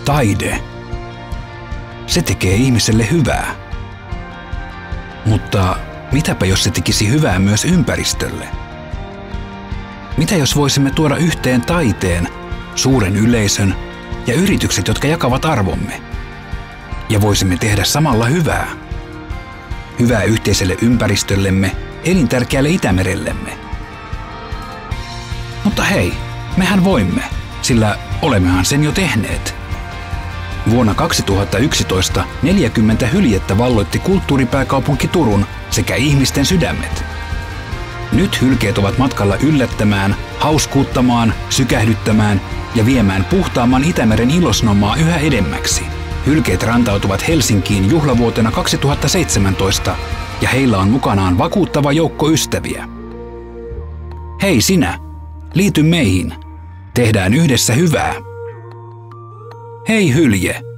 Taide. Se tekee ihmiselle hyvää. Mutta mitäpä jos se tekisi hyvää myös ympäristölle? Mitä jos voisimme tuoda yhteen taiteen, suuren yleisön ja yritykset, jotka jakavat arvomme? Ja voisimme tehdä samalla hyvää. Hyvää yhteiselle ympäristöllemme, elintärkeälle Itämerellemme. Mutta hei, mehän voimme, sillä olemmehan sen jo tehneet. Vuonna 2011 40 hyljettä valloitti kulttuuripääkaupunki Turun sekä ihmisten sydämet. Nyt hylkeet ovat matkalla yllättämään, hauskuuttamaan, sykähdyttämään ja viemään puhtaamman Itämeren ilosnomaa yhä edemmäksi. Hylkeet rantautuvat Helsinkiin juhlavuotena 2017 ja heillä on mukanaan vakuuttava joukko ystäviä. Hei sinä, liity meihin. Tehdään yhdessä hyvää. Hei hylje!